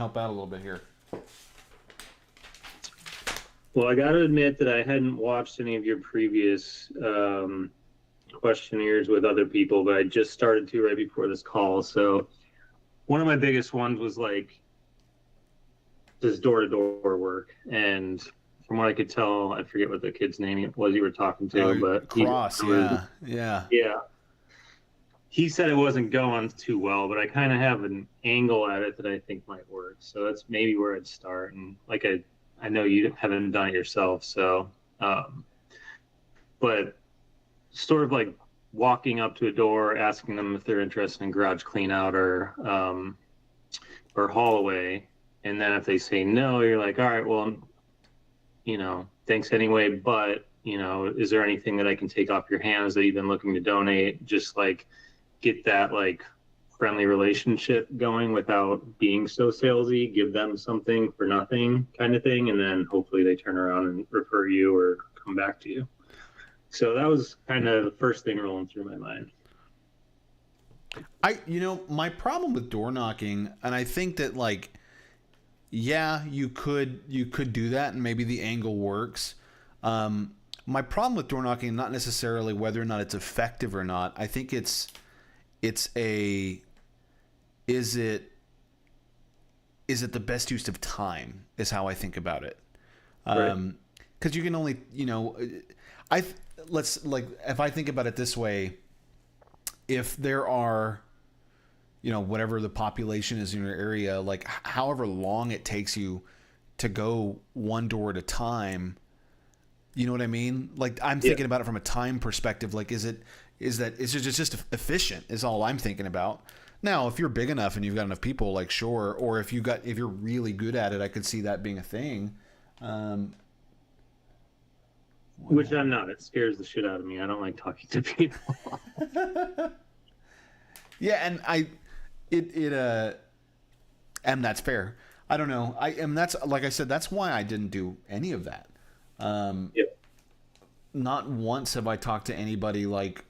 help out a little bit here. Well, I got to admit that I hadn't watched any of your previous questionnaires with other people, but I just started to right before this call. So one of my biggest ones was like, does door-to-door work? And from what I could tell, I forget what the kid's name was you were talking to, but Cross, yeah. He said it wasn't going too well, but I kind of have an angle at it that I think might work. So that's maybe where I'd start. And like I know you haven't done it yourself, so but sort of like walking up to a door, asking them if they're interested in garage clean out or haul away, and then if they say no, you're like, all right, well, thanks anyway, but is there anything that I can take off your hands that you've been looking to donate? Just like get that like friendly relationship going without being so salesy, give them something for nothing kind of thing, and then hopefully they turn around and refer you or come back to you. So that was kind of the first thing rolling through my mind. My problem with door knocking, and I think that like, yeah, you could do that and maybe the angle works. My problem with door knocking, not necessarily whether or not it's effective or not. I think is it the best use of time is how I think about it. Right. 'Cause you can only, if I think about it this way, if there are, whatever the population is in your area, like however long it takes you to go one door at a time, you know what I mean? Like I'm thinking about it from a time perspective. Like, is it just efficient is all I'm thinking about. Now, if you're big enough and you've got enough people, like sure. Or if you're really good at it, I could see that being a thing. Which I'm not. It scares the shit out of me. I don't like talking to people. Yeah, and that's fair. I don't know. That's like I said. That's why I didn't do any of that. Not once have I talked to anybody like.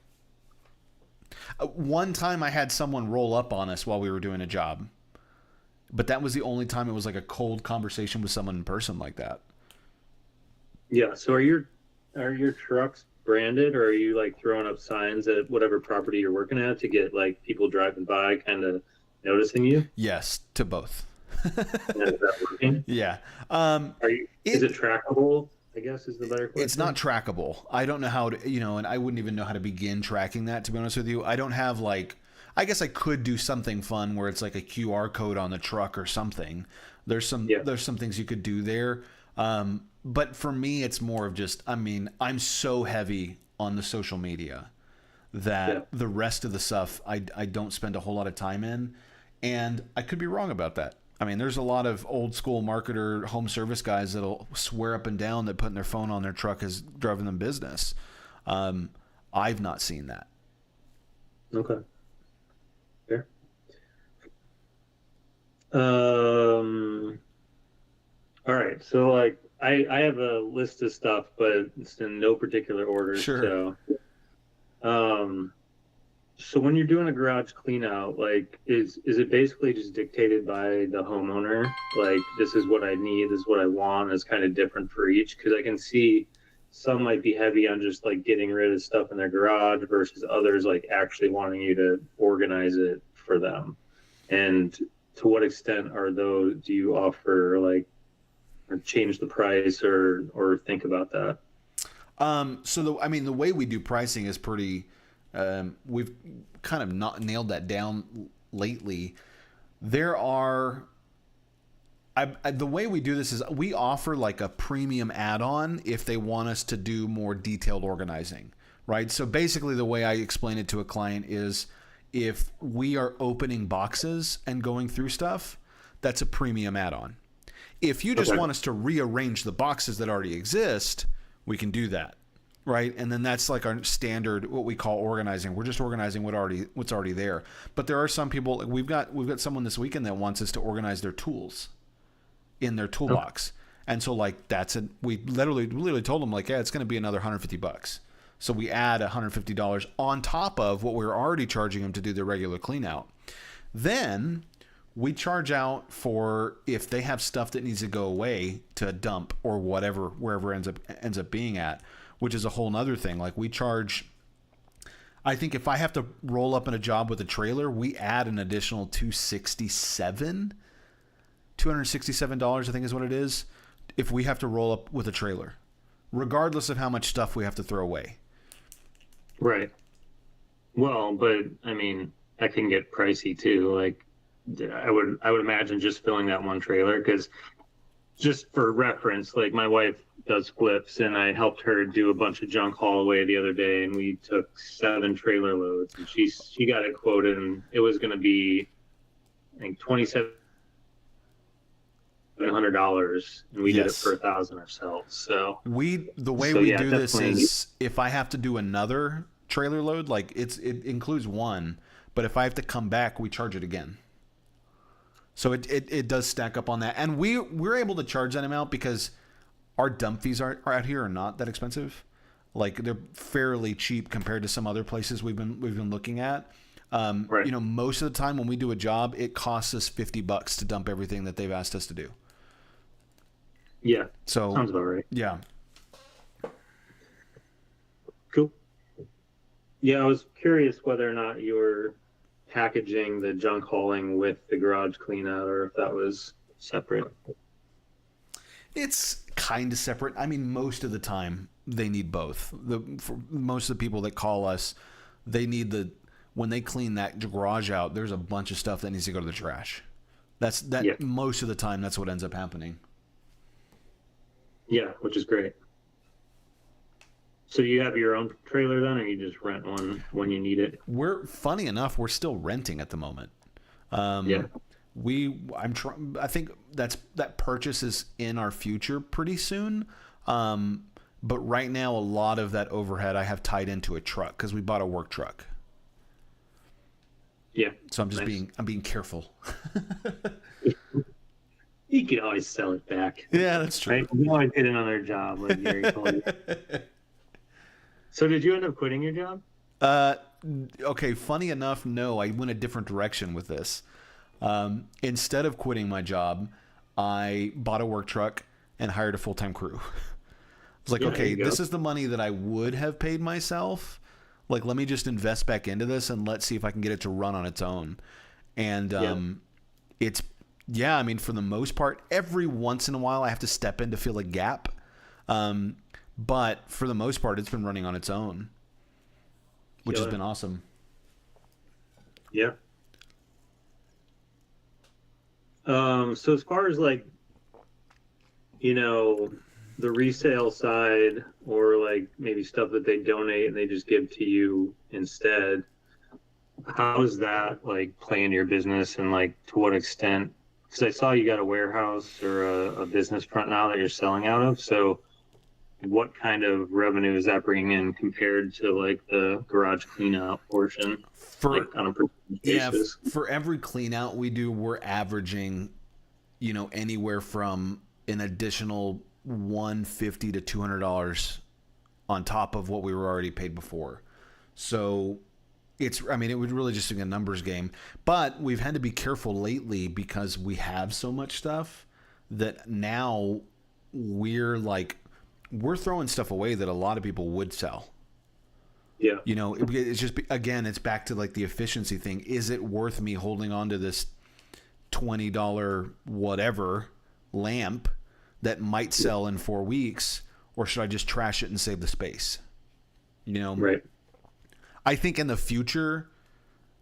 One time I had someone roll up on us while we were doing a job, but that was the only time it was like a cold conversation with someone in person like that. Yeah. So are your trucks branded, or are you like throwing up signs at whatever property you're working at to get like people driving by kind of noticing you? Yes, to both. Is that working? Yeah. Is it trackable? I guess is the better question. It's not trackable. I don't know how to, and I wouldn't even know how to begin tracking that, to be honest with you. I don't have like, I guess I could do something fun where it's like a QR code on the truck or something. There's some things you could do there. But for me, it's more of just, I'm so heavy on the social media that the rest of the stuff I don't spend a whole lot of time in. And I could be wrong about that. There's a lot of old school marketer home service guys that'll swear up and down that putting their phone on their truck is driving them business. I've not seen that. Okay. Fair. All right. So like I have a list of stuff, but it's in no particular order. Sure. So when you're doing a garage clean out, like is it basically just dictated by the homeowner? Like this is what I need, this is what I want. It's kind of different for each, because I can see some might be heavy on just like getting rid of stuff in their garage versus others like actually wanting you to organize it for them. And to what extent do you offer like or change the price or think about that? The way we do pricing is pretty. We've kind of not nailed that down lately. There are. The way we do this is we offer like a premium add-on if they want us to do more detailed organizing, right? So basically, the way I explain it to a client is, if we are opening boxes and going through stuff, that's a premium add-on. If you just want us to rearrange the boxes that already exist, we can do that, right? And then that's like our standard, what we call organizing. We're just organizing what's already there. But there are some people, like we've got someone this weekend that wants us to organize their tools in their toolbox. And so like we literally told them like, yeah, it's going to be another $150. So we add $150 on top of what we're already charging them to do the regular clean out. Then we charge out for if they have stuff that needs to go away to a dump or whatever, wherever it ends up being at, which is a whole nother thing. Like we charge, I think if I have to roll up in a job with a trailer, we add an additional $267, I think is what it is, if we have to roll up with a trailer, regardless of how much stuff we have to throw away. Right. Well, but I mean, that can get pricey too. Like, I would imagine just filling that one trailer, because just for reference, like my wife does flips, and I helped her do a bunch of junk haul away the other day, and we took 7 trailer loads, and she got it quoted, and it was going to be, I think, $2,700, and we did it for $1,000 ourselves. So the way we do this is, if I have to do another trailer load, like it includes one, but if I have to come back, we charge it again. So it does stack up on that, and we're able to charge that amount because our dump fees are out here are not that expensive. Like they're fairly cheap compared to some other places we've been looking at. Right. You know, most of the time when we do a job, it costs us $50 to dump everything that they've asked us to do. Yeah. So sounds about right. Yeah. Cool. Yeah, I was curious whether or not you were packaging the junk hauling with the garage clean out, or if that was separate. It's kind of separate. I mean, most of the time they need both. For most of the people that call us, they need when they clean that garage out, there's a bunch of stuff that needs to go to the trash. Yeah. Most of the time, that's what ends up happening. Yeah, which is great. So you have your own trailer then, or you just rent one when you need it? Funny enough, we're still renting at the moment. Yeah. I think that purchase is in our future pretty soon. But right now, a lot of that overhead I have tied into a truck because we bought a work truck. Yeah. So I'm just being careful. You could always sell it back. Yeah, that's true. Right? You always get another job, like Gary told you. So did you end up quitting your job? Okay, funny enough, no, I went a different direction with this. Instead of quitting my job, I bought a work truck and hired a full-time crew. I was like, okay, this is the money that I would have paid myself. Like, let me just invest back into this and let's see if I can get it to run on its own. And I mean, for the most part, every once in a while I have to step in to fill a gap. But for the most part, it's been running on its own, which has been awesome. Yeah. So as far as like, you know, the resale side, or like maybe stuff that they donate and they just give to you instead, how does that like play into your business, and like to what extent? Because I saw you got a warehouse or a business front now that you're selling out of. So what kind of revenue is that bringing in compared to like the garage clean out portion? On a basis? For every clean out we do, we're averaging, you know, anywhere from an additional $150 to $200 on top of what we were already paid before. So it would really just be a numbers game. But we've had to be careful lately because we have so much stuff that now we're throwing stuff away that a lot of people would sell. Yeah. You know, it's just, again, it's back to like the efficiency thing. Is it worth me holding on to this $20 whatever lamp that might sell in 4 weeks, or should I just trash it and save the space? You know? Right. I think in the future,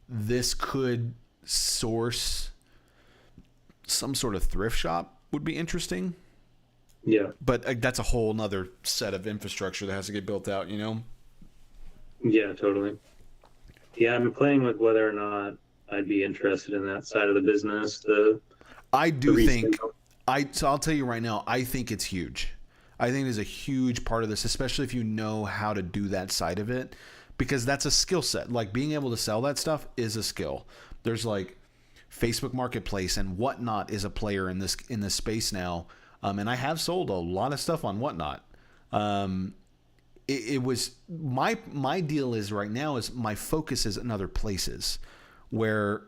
this could source some sort of thrift shop would be interesting. Yeah. But that's a whole nother set of infrastructure that has to get built out, you know? Yeah, totally. Yeah, I've been playing with whether or not I'd be interested in that side of the business. So I'll tell you right now, I think it's huge. I think it is a huge part of this, especially if you know how to do that side of it, because that's a skill set. Like being able to sell that stuff is a skill. There's like Facebook Marketplace and Whatnot is a player in this space now. And I have sold a lot of stuff on Whatnot. It was my deal is right now is my focus is in other places where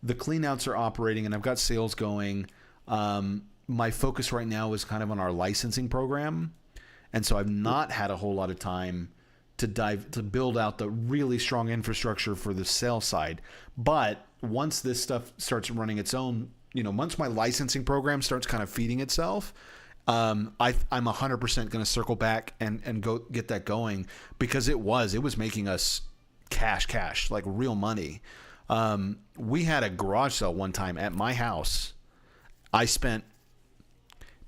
the cleanouts are operating and I've got sales going. My focus right now is kind of on our licensing program. And so I've not had a whole lot of time to build out the really strong infrastructure for the sales side. But once this stuff starts running its own, once my licensing program starts kind of feeding itself, I'm 100% going to circle back and go get that going, because it was making us cash, like real money. We had a garage sale one time at my house. I spent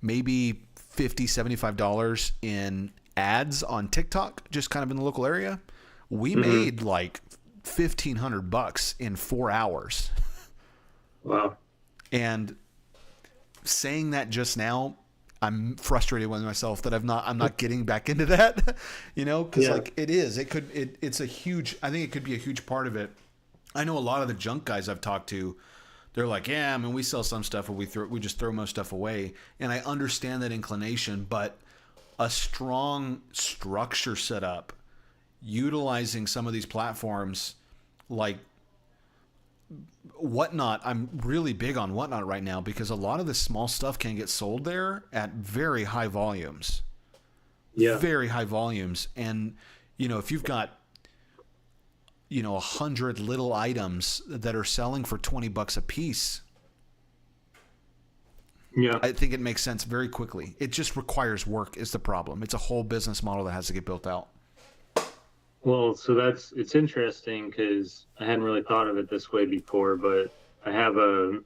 maybe $50, $75 in ads on TikTok, just kind of in the local area. We made like $1,500 in 4 hours. Wow. And saying that just now, I'm frustrated with myself that I'm not getting back into that, because like it's a huge, I think it could be a huge part of it. I know a lot of the junk guys I've talked to, they're like, yeah, I mean, we sell some stuff, or we just throw most stuff away. And I understand that inclination, but a strong structure set up, utilizing some of these platforms like Whatnot. I'm really big on Whatnot right now, because a lot of this small stuff can get sold there at very high volumes. Yeah. Very high volumes. And, if you've got, 100 little items that are selling for $20 a piece, yeah, I think it makes sense very quickly. It just requires work is the problem. It's a whole business model that has to get built out. Well, so it's interesting, because I hadn't really thought of it this way before, but I have 2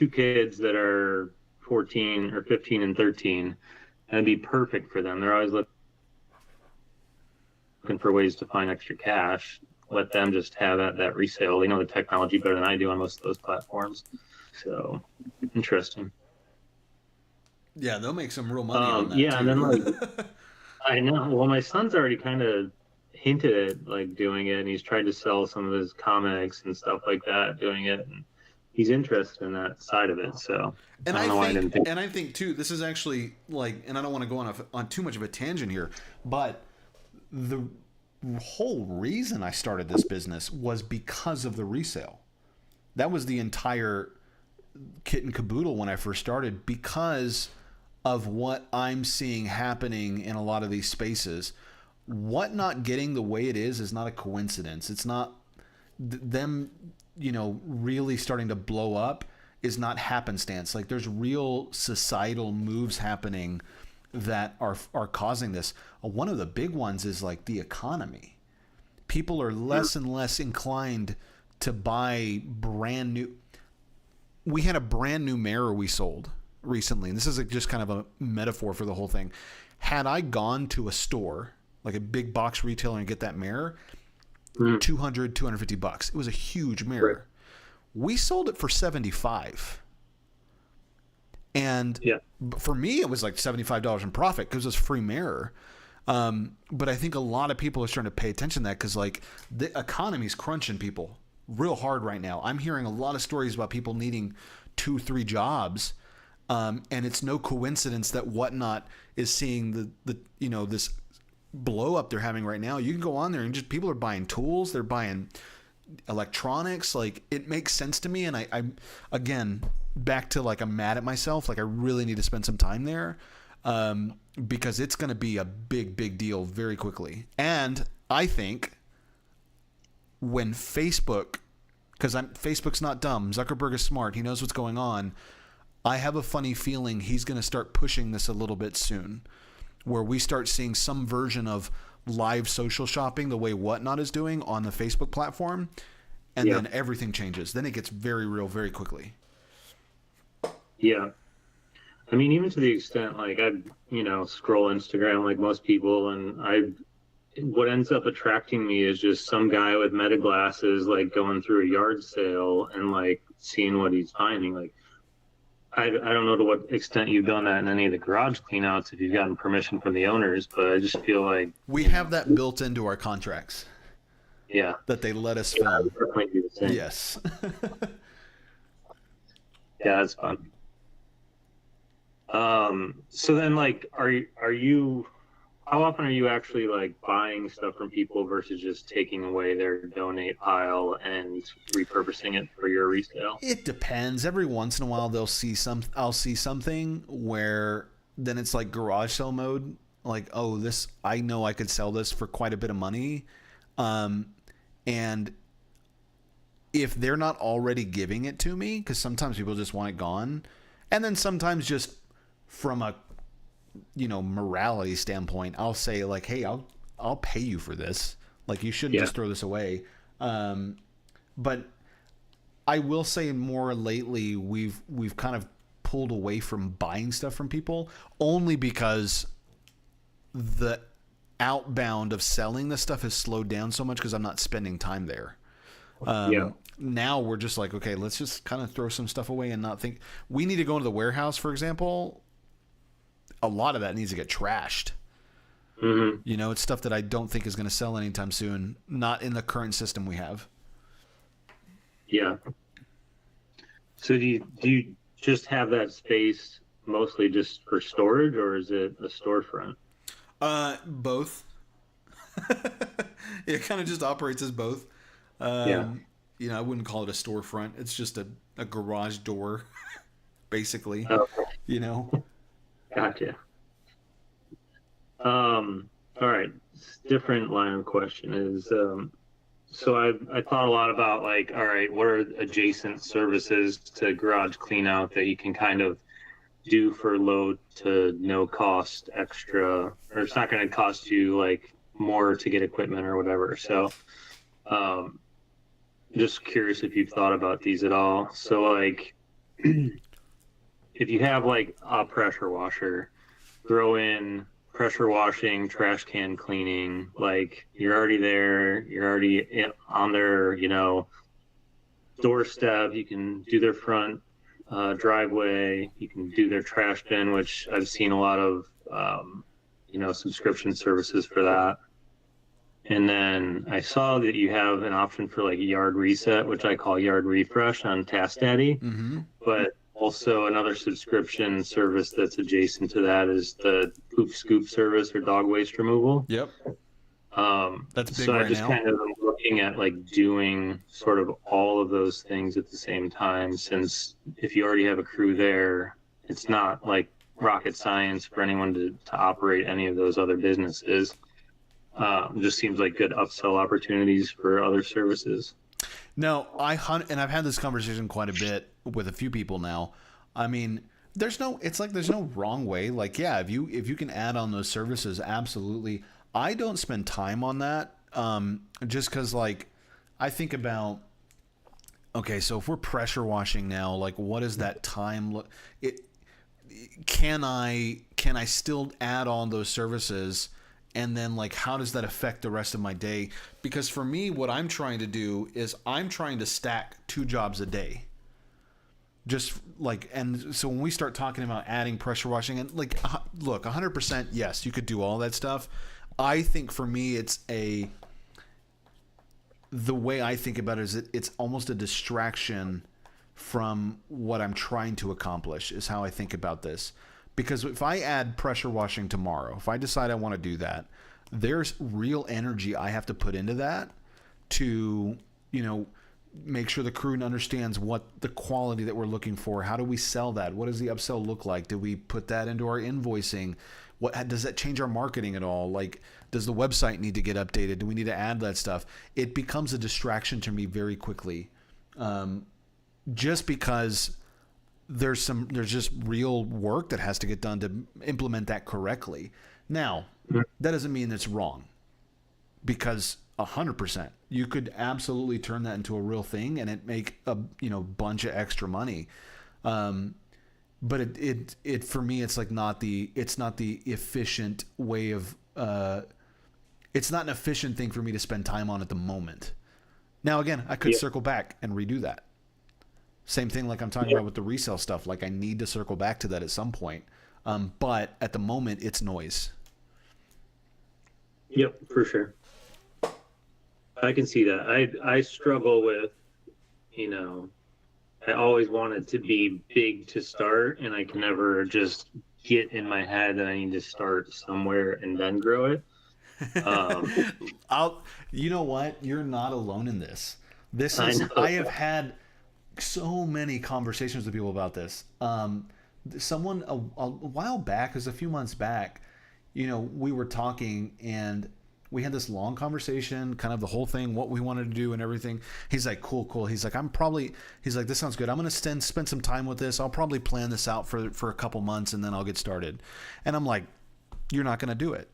kids that are 14 or 15 and 13, and it'd be perfect for them. They're always looking for ways to find extra cash. Let them just have that resale. They know the technology better than I do on most of those platforms. So interesting. Yeah, they'll make some real money on that yeah, too. and then I know. Well, my son's already kind of hinted at like doing it, and he's tried to sell some of his comics and stuff like that, doing it, and he's interested in that side of it. So, and I don't know why I didn't think. And I think too, this is actually like, and I don't want to go on too much of a tangent here, but the whole reason I started this business was because of the resale. That was the entire kit and caboodle when I first started, because of what I'm seeing happening in a lot of these spaces. Whatnot getting the way it is not a coincidence. It's not them, really starting to blow up is not happenstance. Like, there's real societal moves happening that are causing this. One of the big ones is like the economy. People are less and less inclined to buy brand new. We had a brand new mirror we sold recently, and this is just kind of a metaphor for the whole thing. Had I gone to a store, like a big box retailer, and get that mirror, $250. It was a huge mirror. Right. We sold it for $75. And for me, it was like $75 in profit, because it was a free mirror. But I think a lot of people are starting to pay attention to that, because like the economy's crunching people real hard right now. I'm hearing a lot of stories about people needing 2-3 jobs. And it's no coincidence that Whatnot is seeing the this blow up they're having right now. You can go on there and just people are buying tools, they're buying electronics. Like, it makes sense to me. And I'm again back to like, I'm mad at myself. Like, I really need to spend some time there, because it's going to be a big deal very quickly. And I think when Facebook, because Facebook's not dumb, Zuckerberg is smart, he knows what's going on. I have a funny feeling he's going to start pushing this a little bit soon, where we start seeing some version of live social shopping the way Whatnot is doing on the Facebook platform, and then everything changes. Then it gets very real very quickly. Yeah. I mean, even to the extent, like, I scroll Instagram like most people, and what ends up attracting me is just some guy with meta glasses, like, going through a yard sale and like seeing what he's finding. Like, I don't know to what extent you've done that in any of the garage cleanouts, if you've gotten permission from the owners, but I just feel like we have that built into our contracts. Yeah, that they let us film. Yes. Yeah, that's fun. So then, like, are you how often are you actually like buying stuff from people versus just taking away their donate pile and repurposing it for your resale? It depends. Every once in a while, I'll see something where then it's like garage sale mode. Like, oh, this, I know I could sell this for quite a bit of money. And if they're not already giving it to me, because sometimes people just want it gone, and then sometimes just from a morality standpoint, I'll say like, hey, I'll pay you for this. Like, you shouldn't just throw this away. But I will say more lately we've kind of pulled away from buying stuff from people only because the outbound of selling this stuff has slowed down so much because I'm not spending time there. Now we're just like, okay, let's just kind of throw some stuff away and not think. We need to go into the warehouse, for example. A lot of that needs to get trashed. Mm-hmm. It's stuff that I don't think is going to sell anytime soon. Not in the current system we have. Yeah. So do you just have that space mostly just for storage, or is it a storefront? Both. It kind of just operates as both. I wouldn't call it a storefront. It's just a garage door, basically. Okay. Gotcha. All right. Different line of question is, so I thought a lot about like, all right, what are adjacent services to garage clean out that you can kind of do for low to no cost extra, or it's not going to cost you like more to get equipment or whatever. So, just curious if you've thought about these at all. So like, if you have like a pressure washer, throw in pressure washing, trash can cleaning, like you're already there, you're already on their, doorstep, you can do their front driveway, you can do their trash bin, which I've seen a lot of, subscription services for that. And then I saw that you have an option for like yard reset, which I call yard refresh on TaskDaddy. Mm-hmm. But also another subscription service that's adjacent to that is the Poop Scoop service or dog waste removal. Yep. That's big so right I just now. kind of am looking at like doing sort of all of those things at the same time, since if you already have a crew there, it's not like rocket science for anyone to operate any of those other businesses. Just seems like good upsell opportunities for other services. No, and I've had this conversation quite a bit with a few people now. I mean, there's no wrong way. Like, yeah, if you can add on those services, absolutely. I don't spend time on that, just because like I think about, okay, so if we're pressure washing now, like what is that time look? Can I still add on those services? And then like how does that affect the rest of my day? Because for me, what I'm trying to do is I'm trying to stack 2 jobs a day. Just like, and so when we start talking about adding pressure washing, and like, look, 100%, yes, you could do all that stuff. I think for me, the way I think about it is it's almost a distraction from what I'm trying to accomplish, is how I think about this. Because if I add pressure washing tomorrow, if I decide I want to do that, there's real energy I have to put into that to, make sure the crew understands what the quality that we're looking for. How do we sell that? What does the upsell look like? Do we put that into our invoicing? What does that change our marketing at all? Like, does the website need to get updated? Do we need to add that stuff? It becomes a distraction to me very quickly, just because there's just real work that has to get done to implement that correctly. Now, that doesn't mean it's wrong, because 100% you could absolutely turn that into a real thing and it make a bunch of extra money. But it for me, it's like it's not the efficient way of it's not an efficient thing for me to spend time on at the moment. Now again, I could circle back and redo that. Same thing like I'm talking about with the resale stuff. Like I need to circle back to that at some point. But at the moment, it's noise. Yep, for sure. I can see that. I struggle with, I always want it to be big to start, and I can never just get in my head that I need to start somewhere and then grow it. Um, you know what? You're not alone in this. This I is, know. I have had so many conversations with people about this. Someone a while back, it was a few months back, we were talking and we had this long conversation, kind of the whole thing, what we wanted to do and everything. He's like, cool. He's like, he's like, this sounds good. I'm going to spend some time with this. I'll probably plan this out for a couple months and then I'll get started. And I'm like, you're not going to do it.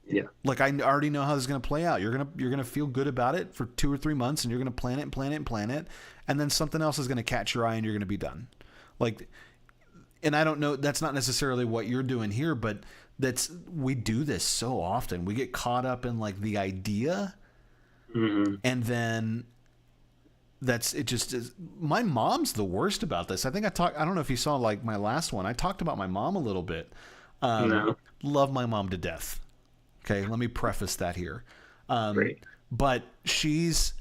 Yeah. Like, I already know how this is going to play out. You're going to feel good about it for 2 or 3 months and you're going to plan it. And then something else is going to catch your eye and you're going to be done. Like, and I don't know, that's not necessarily what you're doing here, but we do this so often. We get caught up in like the idea, and then it just is. My mom's the worst about this. I think I don't know if you saw like my last one. I talked about my mom a little bit. No. Love my mom to death. Okay, let me preface that here. Great. But she's,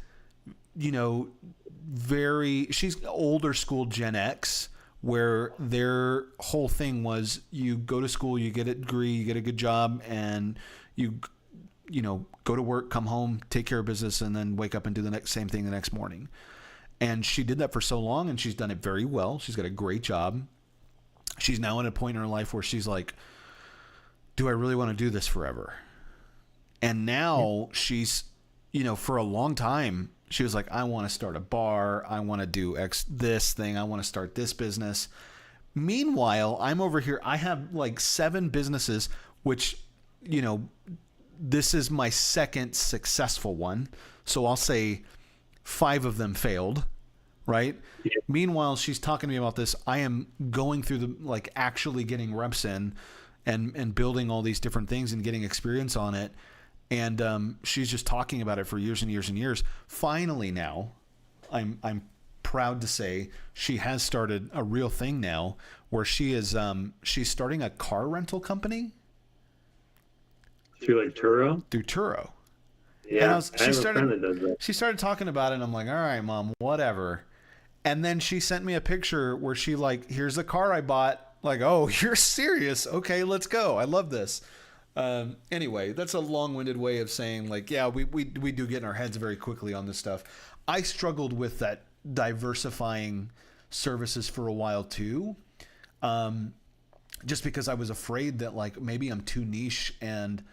she's older school Gen X, where their whole thing was you go to school, you get a degree, you get a good job, and you go to work, come home, take care of business, and then wake up and do the same thing the next morning. And she did that for so long, and she's done it very well. She's got a great job. She's now at a point in her life where she's like, do I really want to do this forever? And now she's, for a long time, she was like, I want to start a bar. I want to do this thing. I want to start this business. Meanwhile, I'm over here. I have like 7 businesses, which, this is my second successful one. So I'll say 5 of them failed, right? Yeah. Meanwhile, she's talking to me about this. I am going through actually getting reps in and building all these different things and getting experience on it. And she's just talking about it for years and years and years. Finally now, I'm proud to say she has started a real thing now where she's starting a car rental company. Through like Turo? Through Turo. Yeah, And I have a friend that does that. She started talking about it and I'm like, all right, Mom, whatever. And then she sent me a picture where she like, here's the car I bought. Like, oh, you're serious? Okay, let's go. I love this. Anyway, that's a long-winded way of saying like, yeah, we do get in our heads very quickly on this stuff. I struggled with that diversifying services for a while too. Just because I was afraid that like maybe I'm too niche and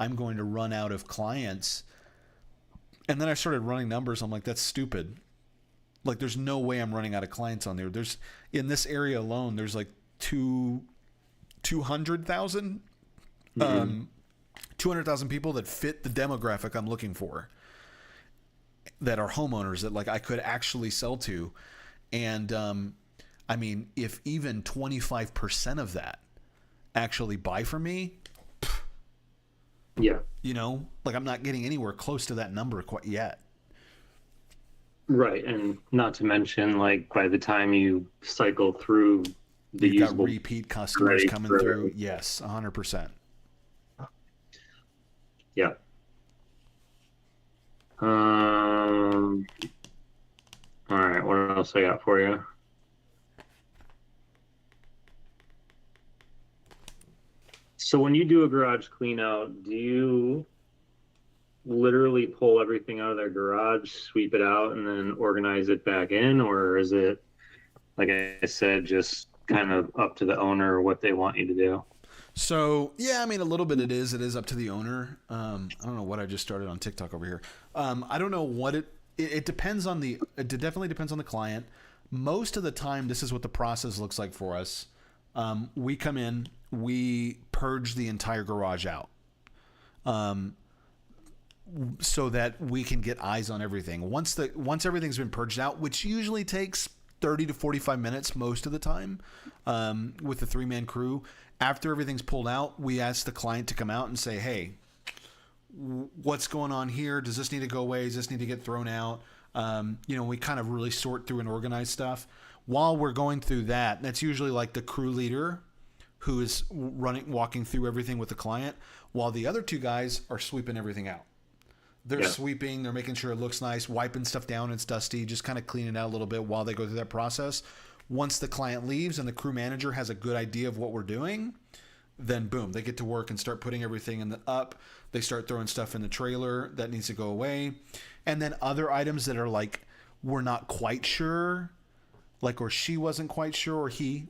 I'm going to run out of clients. And then I started running numbers. I'm like, that's stupid. Like, there's no way I'm running out of clients on there. There's, in this area alone, there's like 200,000 200,000 people that fit the demographic I'm looking for, that are homeowners that like I could actually sell to. And I mean, if even 25% of that actually buy from me, Yeah. like I'm not getting anywhere close to that number quite yet. Right. And not to mention, like, by the time you cycle through the You've got usable, repeat customers Right, coming right. through. Yes, 100%. yeah. All right. What else I got for you? So when you do a garage clean out, do you literally pull everything out of their garage, sweep it out, and then organize it back in? Or is it, like I said, just kind of up to the owner what they want you to do? So yeah, I mean, a little bit it is up to the owner. I don't know what I just started on TikTok over here. I don't know what it depends on it definitely depends on the client. Most of the time, this is what the process looks like for us. We come in, we purge the entire garage out. So that we can get eyes on everything. Once everything's been purged out, which usually takes 30 to 45 minutes most of the time, with the 3-man crew. After everything's pulled out, we ask the client to come out and say, hey, what's going on here? Does this need to go away? Does this need to get thrown out? We kind of really sort through and organize stuff. While we're going through that, that's usually like the crew leader who is walking through everything with the client, while the other 2 guys are sweeping everything out. They're sweeping, they're making sure it looks nice, wiping stuff down, it's dusty, just kind of cleaning it out a little bit while they go through that process. Once the client leaves and the crew manager has a good idea of what we're doing, then boom, they get to work and start putting everything in the up. They start throwing stuff in the trailer that needs to go away. And then other items that are like, we're not quite sure, like, or she wasn't quite sure, or he,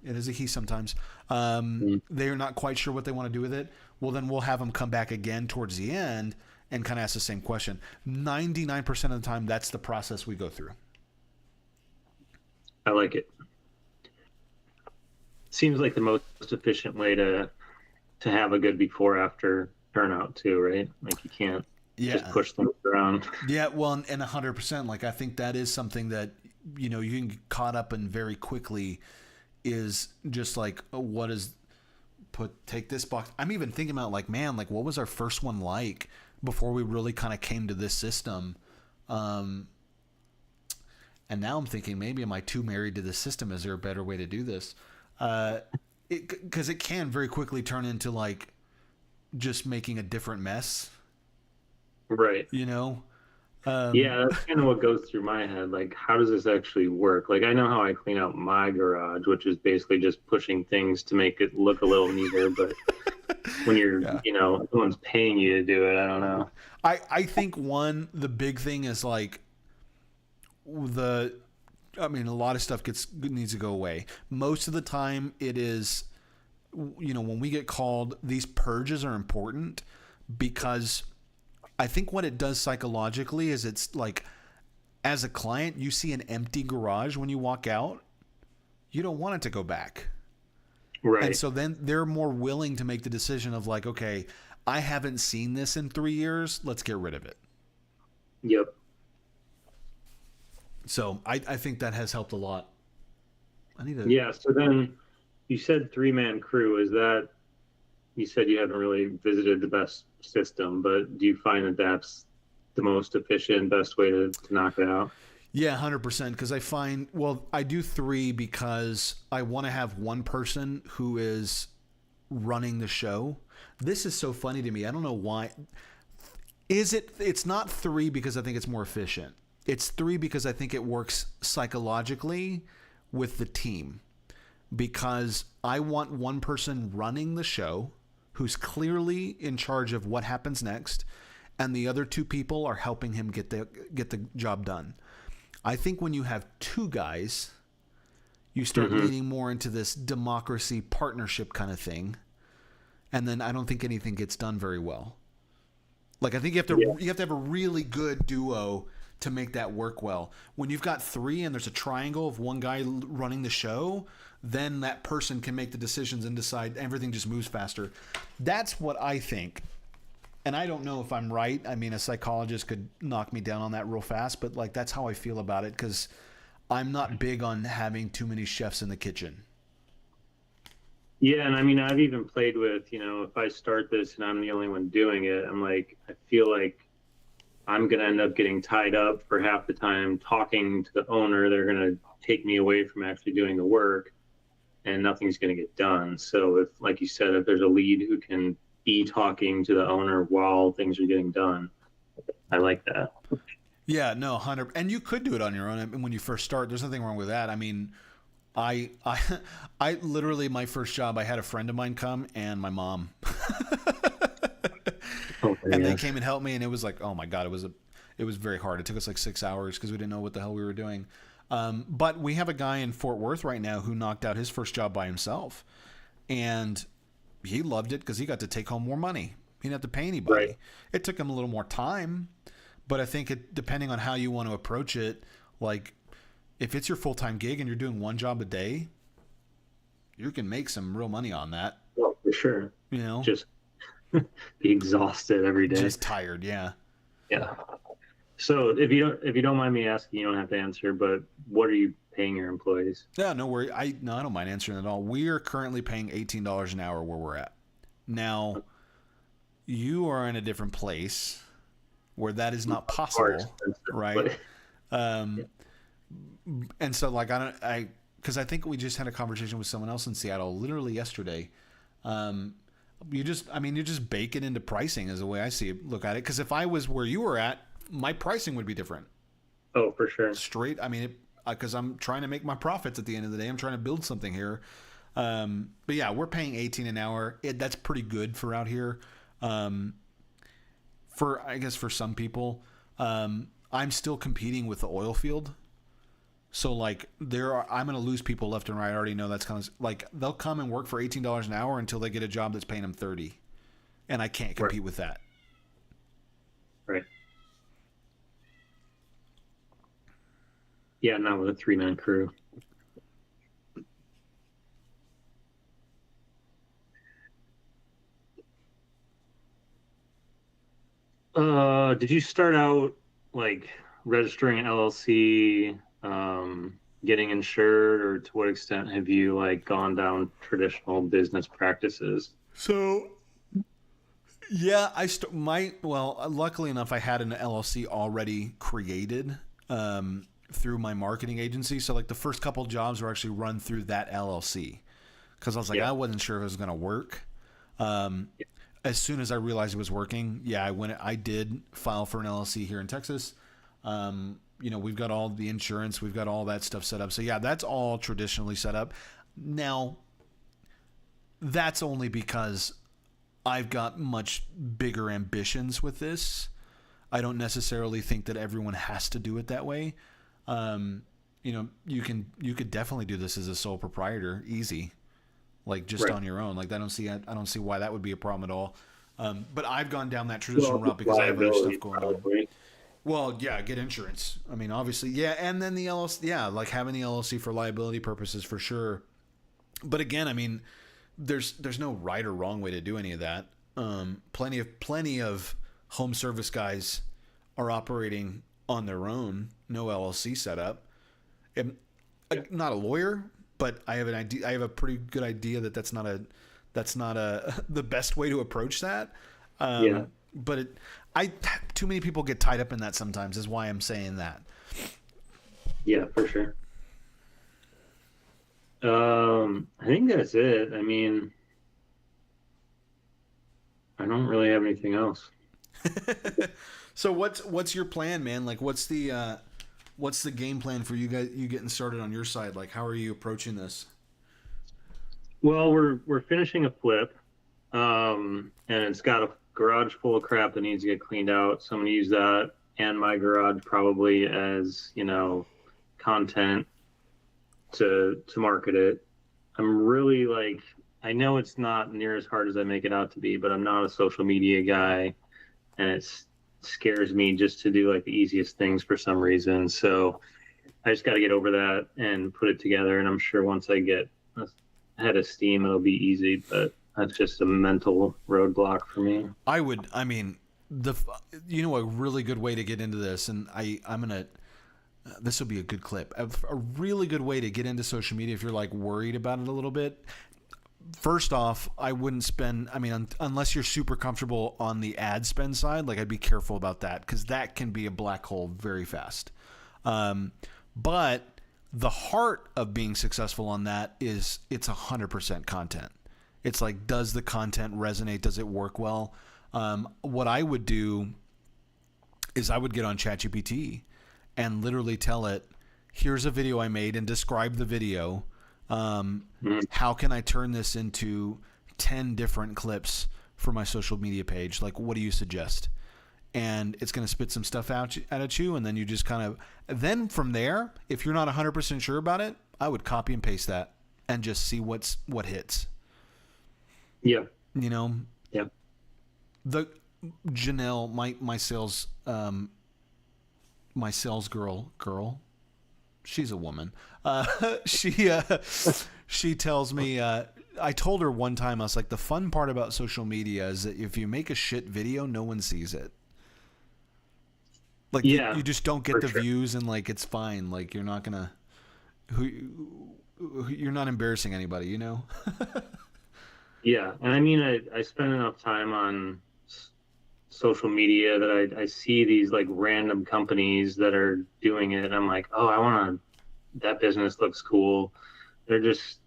it is a he sometimes. They're not quite sure what they want to do with it. Well, then we'll have them come back again towards the end and kind of ask the same question. 99% of the time, that's the process we go through. I like it. Seems like the most efficient way to have a good before after turnout too, right? Like you can't just push things around. Yeah, well, and 100%. Like I think that is something that you can get caught up in very quickly. Is just like take this box. I'm even thinking about like, man, like what was our first one like before we really kind of came to this system. And now I'm thinking, maybe am I too married to this system? Is there a better way to do this? Because it can very quickly turn into like just making a different mess. Right. Yeah, that's kind of what goes through my head. Like, how does this actually work? Like, I know how I clean out my garage, which is basically just pushing things to make it look a little neater. But when you're, someone's paying you to do it, I don't know. I think the big thing is like a lot of stuff needs to go away. Most of the time it is, when we get called, these purges are important because I think what it does psychologically is it's like, as a client, you see an empty garage when you walk out, you don't want it to go back. Right. And so then they're more willing to make the decision of like, okay, I haven't seen this in 3 years. Let's get rid of it. Yep. So I think that has helped a lot. Yeah. So then you said 3-man crew. Is that, you said you haven't really visited the best system, but do you find that that's the most efficient, best way to knock it out? Yeah, 100%. Because I do 3 because I want to have one person who is running the show. This is so funny to me. I don't know why. It's not 3 because I think it's more efficient. It's 3 because I think it works psychologically with the team. Because I want one person running the show who's clearly in charge of what happens next, and the other 2 people are helping him get the job done. I think when you have 2 guys, you start leaning more into this democracy partnership kind of thing, and then I don't think anything gets done very well. Like I think you have to have a really good duo to make that work well. When you've got 3 and there's a triangle of one guy running the show, then that person can make the decisions and decide. Everything just moves faster. That's what I think. And I don't know if I'm right. I mean, a psychologist could knock me down on that real fast, but like that's how I feel about it because I'm not big on having too many chefs in the kitchen. Yeah, and I mean, I've even played with, if I start this and I'm the only one doing it, I'm like, I feel like I'm going to end up getting tied up for half the time talking to the owner. They're going to take me away from actually doing the work and nothing's going to get done. So if, like you said, if there's a lead who can be talking to the owner while things are getting done, I like that. Yeah, no, 100. And you could do it on your own. I mean, when you first start, there's nothing wrong with that. I mean, I literally, my first job, I had a friend of mine come and my mom. And they came and helped me, and it was like, oh my God, it was very hard. It took us like 6 hours because we didn't know what the hell we were doing. But we have a guy in Fort Worth right now who knocked out his first job by himself, and he loved it because he got to take home more money. He didn't have to pay anybody. Right. It took him a little more time, but I think depending on how you want to approach it, like if it's your full-time gig and you're doing one job a day, you can make some real money on that. Well, for sure. Just be exhausted every day. Just tired, yeah. Yeah. So if you don't mind me asking, you don't have to answer, but what are you paying your employees? Yeah, no worry. I don't mind answering at all. We are currently paying $18 an hour where we're at. Now, you are in a different place where that is not possible, right? And so like because I think we just had a conversation with someone else in Seattle literally yesterday. You just bake it into pricing is the way I look at it. Because if I was where you were at, my pricing would be different. Oh, for sure. Straight. I mean, because I'm trying to make my profits at the end of the day. I'm trying to build something here. But yeah, we're paying 18 an hour. That's pretty good for out here. I guess for some people, I'm still competing with the oil field. So like I'm going to lose people left and right. I already know that's kind of like they'll come and work for $18 an hour until they get a job that's paying them 30, and I can't compete with that. Right. Yeah, not with a 3-man crew. Did you start out like registering an LLC, getting insured, or to what extent have you like gone down traditional business practices? So, yeah, luckily enough, I had an LLC already created through my marketing agency. So, like the first couple jobs were actually run through that LLC because I was like, I wasn't sure if it was going to work. As soon as I realized it was working, I did file for an LLC here in Texas. We've got all the insurance, we've got all that stuff set up. So yeah, that's all traditionally set up. Now, that's only because I've got much bigger ambitions with this. I don't necessarily think that everyone has to do it that way. You could definitely do this as a sole proprietor, easy. Like just on your own. Like I don't see why that would be a problem at all. But I've gone down that traditional route because I have other stuff going on. Well, yeah, get insurance. I mean, obviously, yeah, and then the LLC, like having the LLC for liability purposes for sure. But again, I mean, there's no right or wrong way to do any of that. Plenty of home service guys are operating on their own, no LLC setup. I'm not a lawyer, but I have an idea. I have a pretty good idea that that's not the best way to approach that. But too many people get tied up in that sometimes is why I'm saying that. Yeah, for sure. I think that's it. I mean, I don't really have anything else. So what's your plan, man? Like what's the game plan for you guys, you getting started on your side? Like how are you approaching this? Well, we're finishing a flip. And it's got a garage full of crap that needs to get cleaned out. So I'm going to use that and my garage probably as, content to market it. I'm really like, I know it's not near as hard as I make it out to be, but I'm not a social media guy, and it scares me just to do like the easiest things for some reason. So I just got to get over that and put it together. And I'm sure once I get ahead of steam, it'll be easy, but that's just a mental roadblock for me. A really good way to get into this, and this will be a good clip. A really good way to get into social media if you're like worried about it a little bit. First off, I wouldn't spend, unless you're super comfortable on the ad spend side, like I'd be careful about that because that can be a black hole very fast. But the heart of being successful on that is it's 100% content. It's like, does the content resonate? Does it work well? What I would do is I would get on ChatGPT and literally tell it, here's a video I made, and describe the video. How can I turn this into 10 different clips for my social media page? Like, what do you suggest? And it's going to spit some stuff out at you, and then you just then from there, if you're not 100% sure about it, I would copy and paste that and just see what hits. Yeah. Yeah. The Janelle, my sales girl, she's a woman. She tells me, I told her one time, I was like, the fun part about social media is that if you make a shit video, no one sees it. Like, you just don't get the views, and like, it's fine. Like, you're not you're not embarrassing anybody, Yeah. And I spend enough time on social media that I see these like random companies that are doing it. And I'm like, oh, that business looks cool. They're just,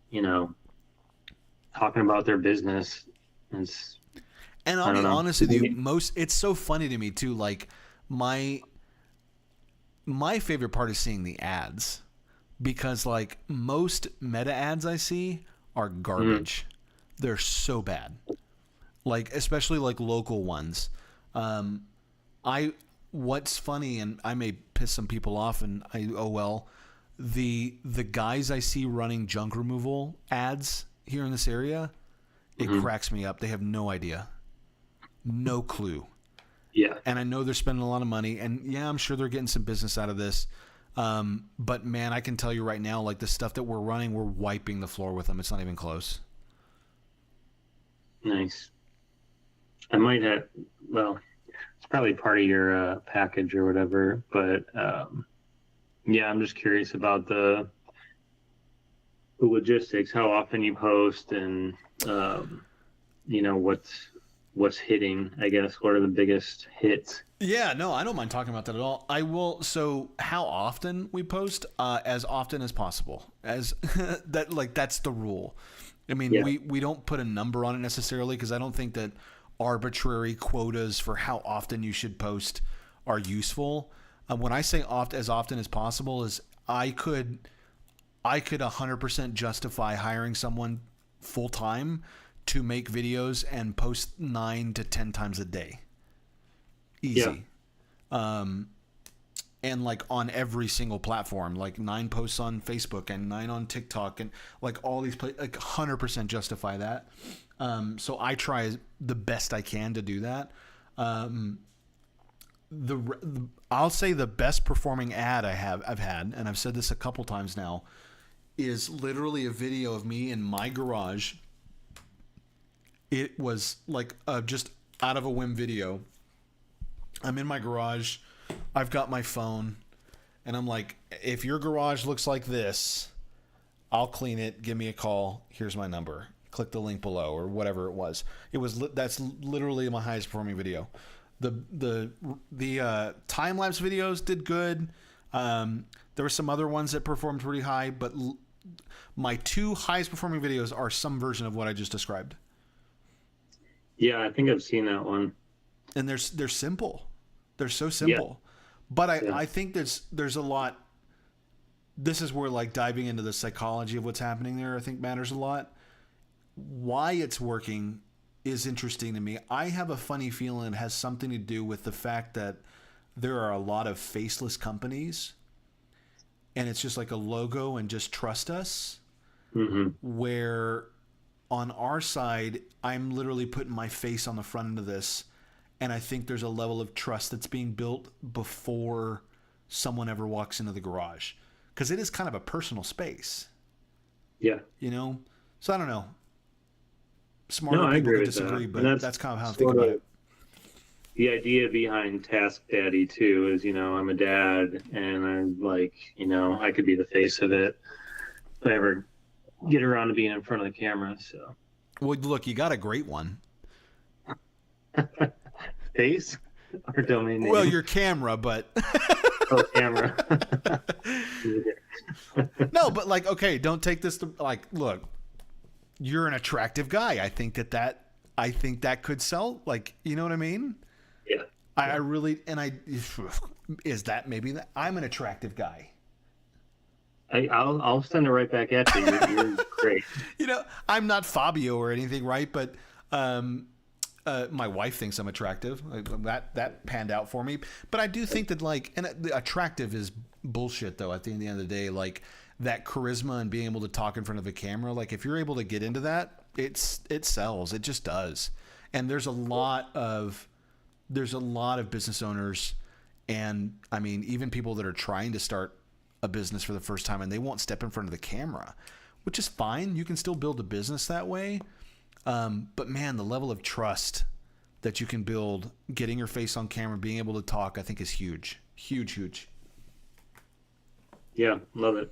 talking about their business. And I'll be honest with you, it's so funny to me too. Like my favorite part is seeing the ads. because like most meta ads I see are garbage. They're so bad. Like especially like local ones. I what's funny, and I may piss some people off, and the guys I see running junk removal ads here in this area, it cracks me up. They have no idea, no clue. Yeah. And I know they're spending a lot of money, and yeah, I'm sure they're getting some business out of this. But man, I can tell you right now, like the stuff that we're running, we're wiping the floor with them. It's not even close. Nice. I might have, well, it's probably part of your package or whatever, but yeah, I'm just curious about the logistics, how often you post, and you know what's hitting. I guess what are the biggest hits? Yeah, no, I don't mind talking about that at all. I will. So, how often we post? As often as possible. As that, like that's the rule. I mean, Yeah. we don't put a number on it necessarily because I don't think that arbitrary quotas for how often you should post are useful. When I say as often as possible, is I could 100% justify hiring someone full time to make videos and post 9 to 10 times a day. Easy. And like on every single platform, like 9 posts on Facebook and 9 on TikTok and like all these like 100% justify that. So I try the best I can to do that. I'll say the best performing ad I've had, and I've said this a couple times now, is literally a video of me in my garage. It was like just out of a whim video. I'm in my garage. I've got my phone, and I'm like, if your garage looks like this, I'll clean it. Give me a call. Here's my number. Click the link below, or whatever it was. That's literally my highest performing video. The time lapse videos did good. There were some other ones that performed pretty high, but my 2 highest performing videos are some version of what I just described. Yeah, I think I've seen that one. And they're simple. They're so simple. Yeah. But I think there's a lot. This is where like diving into the psychology of what's happening there, I think matters a lot. Why it's working is interesting to me. I have a funny feeling it has something to do with the fact that there are a lot of faceless companies, and it's just like a logo and just trust us. Where on our side, I'm literally putting my face on the front end of this, and I think there's a level of trust that's being built before someone ever walks into the garage, because it is kind of a personal space. Yeah. You know? So I don't know. Smarter people could disagree, but that's kind of how I think about it. The idea behind Task Daddy too is, you know, I'm a dad, and I'm like, you know, I could be the face of it if I ever get around to being in front of the camera. So, well, look, you got a great one. Face or domain name? Well, your camera, but oh, camera. No, but like, okay, don't take this to like, look, you're an attractive guy. I think that could sell. Like, you know what I mean? Yeah. I really, and is that maybe that I'm an attractive guy? I'll send it right back at you. You're great. You know, I'm not Fabio or anything, right? But my wife thinks I'm attractive. That panned out for me. But I do think that like, and attractive is bullshit though. At the end of the day, like that charisma and being able to talk in front of a camera, like if you're able to get into that, it sells. It just does. And there's a lot of business owners, and I mean even people that are trying to start a business for the first time, and they won't step in front of the camera, which is fine. You can still build a business that way. But man, the level of trust that you can build getting your face on camera, being able to talk, I think is huge. Huge, huge. Yeah, love it.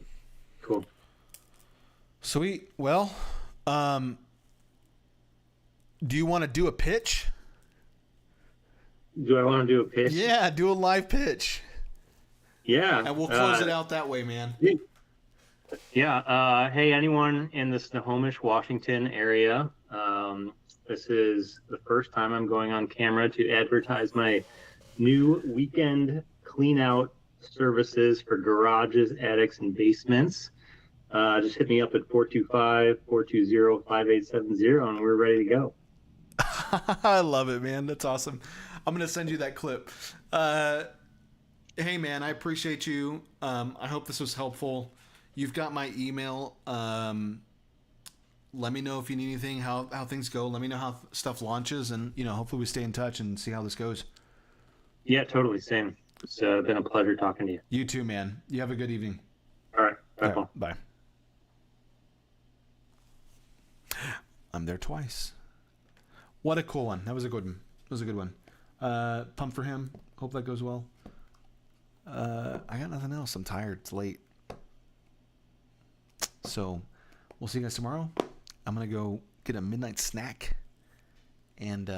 Cool. Sweet. Well, do you want to do a pitch? Do I want to do a pitch? Yeah, do a live pitch. Yeah. And we'll close it out that way, man. Yeah. Hey, anyone in the Snohomish, Washington area, this is the first time I'm going on camera to advertise my new weekend clean out services for garages, attics, and basements. Just hit me up at 425-420-5870, and we're ready to go. I love it, man. That's awesome. I'm gonna send you that clip. Hey, man, I appreciate you. I hope this was helpful. You've got my email. Let me know if you need anything, how things go. Let me know how stuff launches, and hopefully we stay in touch and see how this goes. Yeah, totally. Same. It's been a pleasure talking to you. You too, man. You have a good evening. All right. Bye. All right, bye. I'm there twice. What a cool one. That was a good one. That was a good one. Pumped for him. Hope that goes well. I got nothing else. I'm tired. It's late. So we'll see you guys tomorrow. I'm going to go get a midnight snack and